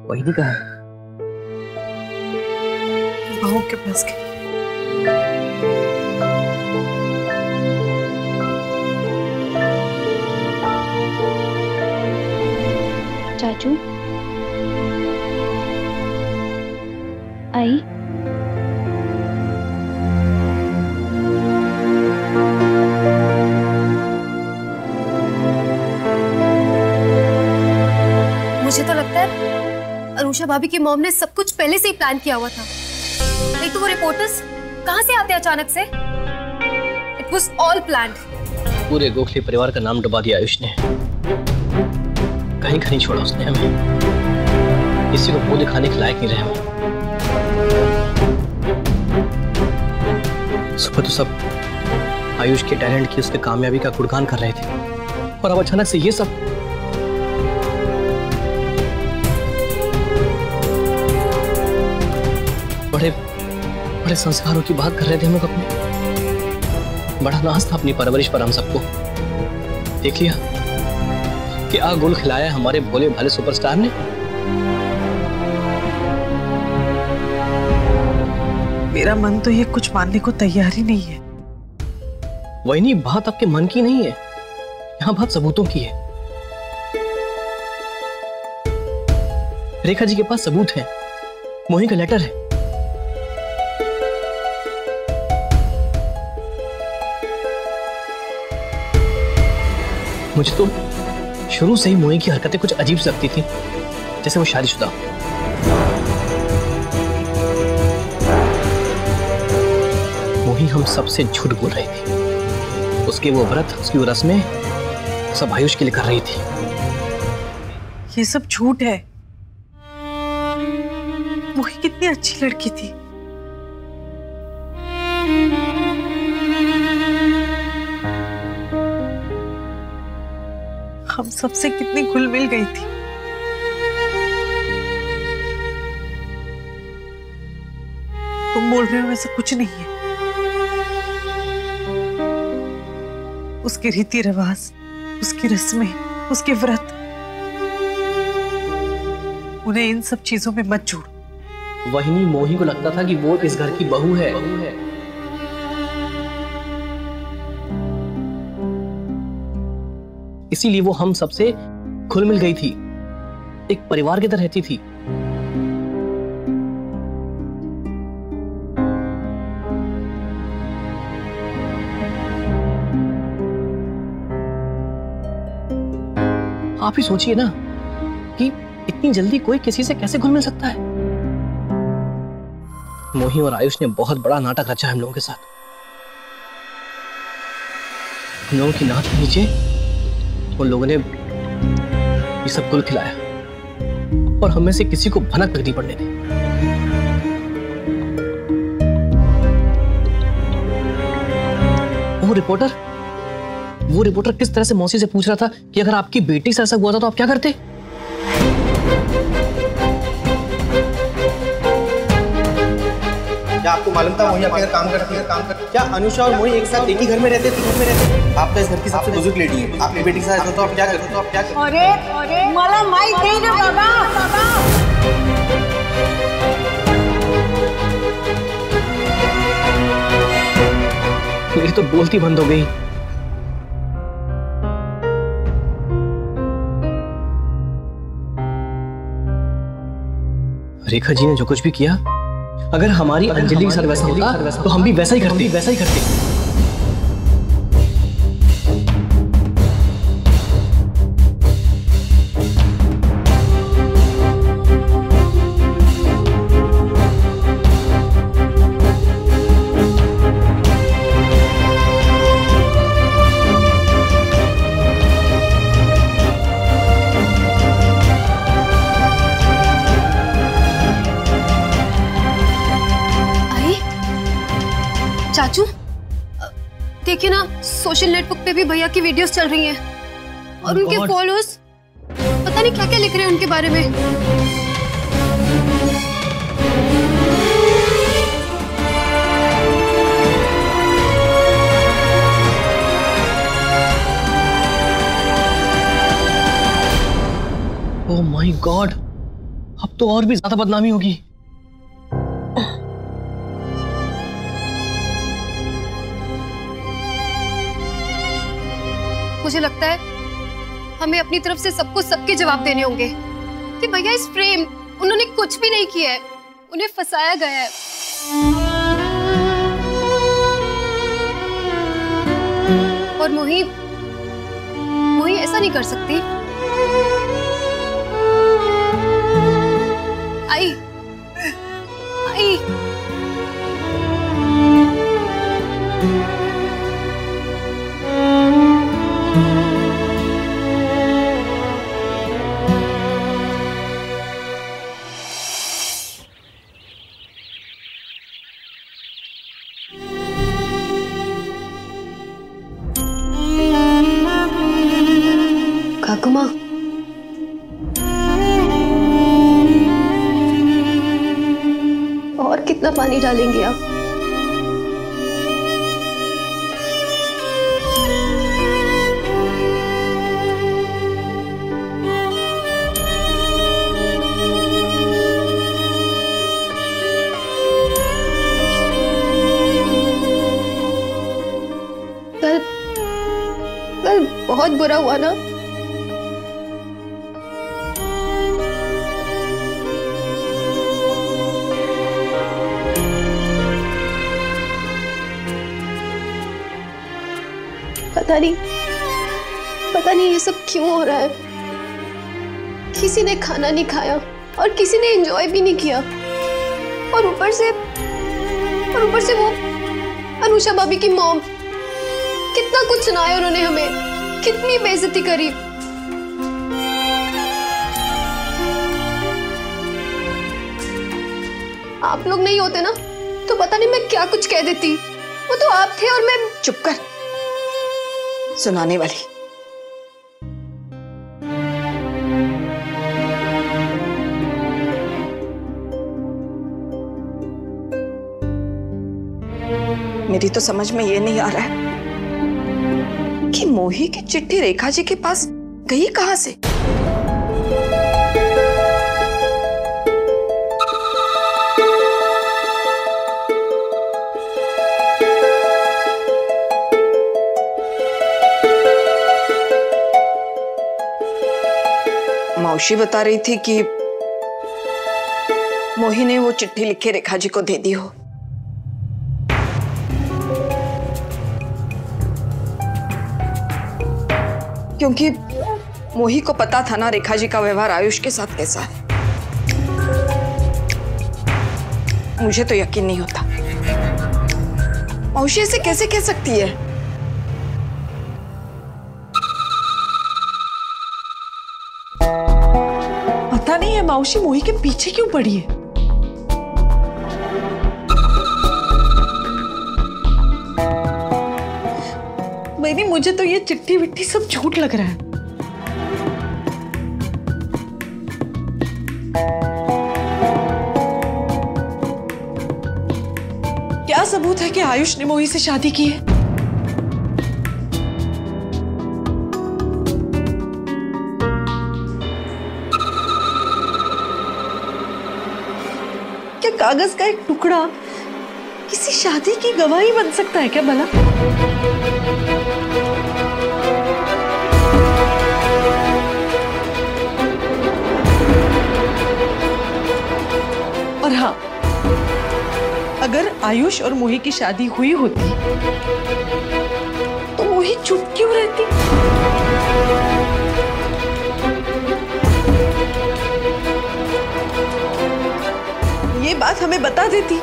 वही कहा बहू के पास गई। चाचू आई। मुझे तो लगता है अनुषा भाभी की मॉम ने सब कुछ पहले से ही प्लान किया हुआ था। नहीं तो वो रिपोर्टर्स कहां से आते अचानक से? It was all planned. पूरे गोखले परिवार का नाम डुबा दिया आयुष ने। कहीं नहीं छोड़ा उसने हमें। किसी को मुंह दिखाने के लायक नहीं रहे हम। सुबह तो सब आयुष के टैलेंट की, उसके कामयाबी का गुणगान कर रहे थे, और अब अचानक से ये सब। बड़े बड़े संस्कारों की बात कर रहे थे हम लोग अपने। बड़ा नाज था अपनी परवरिश पर हम सबको। देख लिया क्या गुल खिलाया हमारे भोले भाले सुपरस्टार ने। मेरा मन तो ये कुछ मानने को तैयार ही नहीं है। वही नहीं, बात आपके मन की नहीं है, यहाँ बात सबूतों की है। रेखा जी के पास सबूत है, मोही का लेटर है। मुझे तो शुरू से ही मोही की हरकतें कुछ अजीब सी लगती थी, जैसे वो शादीशुदा। मोही हम सबसे झूठ बोल रही थी। उसके वो व्रत, उसकी वो रस्में सब आयुष के लिए कर रही थी। ये सब झूठ है। मोही कितनी अच्छी लड़की थी। हम सबसे कितनी घुल मिल गई थी। तुम बोल रहे हो वैसा कुछ नहीं है। उसके रीति रिवाज, उसकी रस्में, उसके व्रत, उन्हें इन सब चीजों में मत जोड़ो। वही नहीं, मोही को लगता था कि वो इस घर की बहू है। इसीलिए वो हम सबसे घुल मिल गई थी, एक परिवार की तरह रहती थी। आप ही सोचिए ना कि इतनी जल्दी कोई किसी से कैसे घुल मिल सकता है। मोही और आयुष ने बहुत बड़ा नाटक रचा है हम लोगों के साथ। हम लोगों की नाक के नीचे उन लोगों ने ये सब गुल खिलाया, और हमें से किसी को भनक तक नहीं पड़ने दी। वो रिपोर्टर किस तरह से मौसी से पूछ रहा था कि अगर आपकी बेटी से ऐसा हुआ था तो आप क्या करते? क्या आपको मालूम था मोही आपके घर काम करती है? क्या अनुषा और मोही एक साथ एक ही घर में रहते थे? आप तो इस घर की सबसे बुजुर्ग लेडी है। आपकी बेटी के साथ ऐसा तो आप क्या करते? अरे मला माहित नहीं रे बाबा। मेरी तो बोलती बंद हो गई। रेखा जी ने जो कुछ भी किया, अगर हमारी अंजलि के साथ वैसा होता तो हम भी वैसा ही करते। चाचू देखिए ना, सोशल नेटवर्क पे भी भैया की वीडियोस चल रही हैं, और उनके फॉलोअर्स पता नहीं क्या क्या लिख रहे हैं उनके बारे में। ओह माय गॉड, अब तो और भी ज्यादा बदनामी होगी। मुझे लगता है हमें अपनी तरफ से सबको सबके जवाब देने होंगे कि भैया इस प्रेम उन्होंने कुछ भी नहीं किया है, उन्हें फंसाया गया है। और मोही ऐसा नहीं कर सकती। आई काकू माँ, और कितना पानी डालेंगे आप? कल बहुत बुरा हुआ ना। पता नहीं ये सब क्यों हो रहा है। किसी ने खाना नहीं खाया और किसी ने एंजॉय भी नहीं किया, और ऊपर से वो अनुषा भाभी की मॉम, कितना कुछ सुनाया उन्होंने हमें, कितनी बेइज्जती करी। आप लोग नहीं होते ना तो पता नहीं मैं क्या कुछ कह देती। वो तो आप थे और मैं। चुप कर, सुनाने वाली। मेरी तो समझ में ये नहीं आ रहा है कि मोही की चिट्ठी रेखा जी के पास गई कहां से। मौसी बता रही थी कि मोही ने वो चिट्ठी लिख के रेखा जी को दे दी हो। क्योंकि मोही को पता था ना रेखा जी का व्यवहार आयुष के साथ कैसा है। मुझे तो यकीन नहीं होता। मौसी ऐसे कैसे कह सकती है? पता नहीं है मौसी मोही के पीछे क्यों पड़ी है। बेबी मुझे तो ये चिट्ठी विट्ठी सब झूठ लग रहा है। क्या सबूत है कि आयुष ने मोही से शादी की है? क्या कागज का एक टुकड़ा किसी शादी की गवाही बन सकता है क्या भला? और हाँ, अगर आयुष और मोही की शादी हुई होती तो मोही चुप क्यों रहती? ये बात हमें बता देती।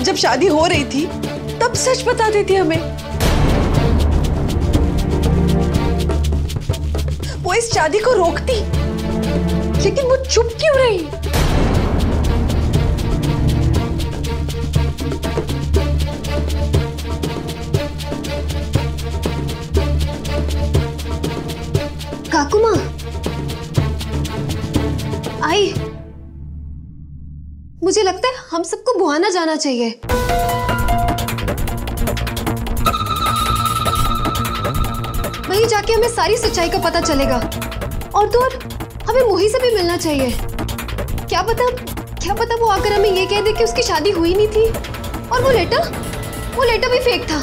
जब शादी हो रही थी तब सच बता देती हमें। वो इस शादी को रोकती, लेकिन वो चुप क्यों रही? काकू माँ आई, मुझे लगता है हम सबको बुहाना जाना चाहिए। जाके हमें सारी सच्चाई का पता चलेगा। और तो और हमें मोही से भी मिलना चाहिए। क्या पता वो आकर हमें ये कह दे कि उसकी शादी हुई नहीं थी और वो लेटर भी फेक था।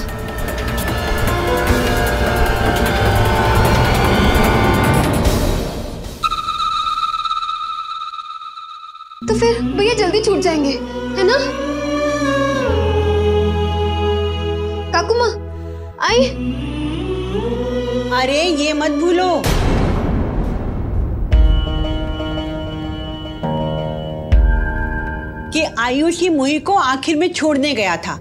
तो फिर भैया जल्दी छूट जाएंगे, है ना? काकू माँ आई। अरे ये मत भूलो, कि आयुष ही मोही को आखिर में छोड़ने गया था।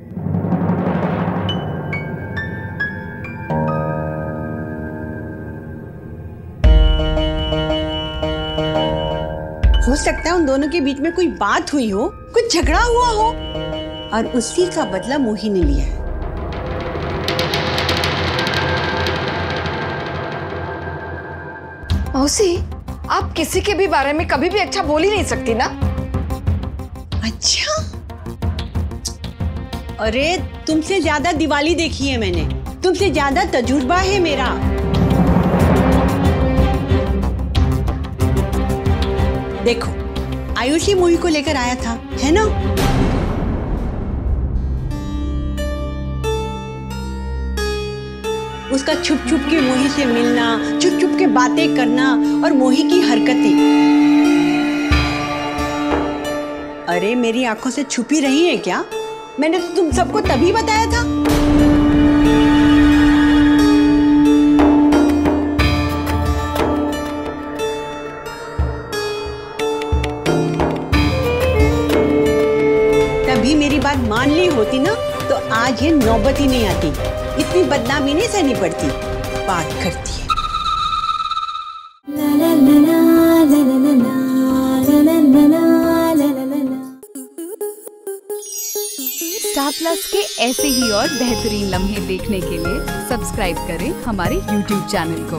हो सकता है उन दोनों के बीच में कोई बात हुई हो, कुछ झगड़ा हुआ हो, और उसी का बदला मोही ने लिया है। मौसी, आप किसी के भी बारे में कभी भी अच्छा बोल ही नहीं सकती ना। अच्छा, अरे तुमसे ज्यादा दिवाली देखी है मैंने, तुमसे ज्यादा तजुर्बा है मेरा। देखो, आयुषी मोही को लेकर आया था, है ना? उसका छुप छुप के मोही से मिलना, छुप छुप के बातें करना और मोही की हरकतें, अरे मेरी आंखों से छुपी रही है क्या? मैंने तो तुम सबको तभी बताया था। तभी मेरी बात मान ली होती ना, तो आज ये नौबत ही नहीं आती, इतनी बदनामी नहीं सहनी पड़ती। बात करती है। स्टार प्लस के ऐसे ही और बेहतरीन लम्हे देखने के लिए सब्सक्राइब करें हमारे YouTube चैनल को।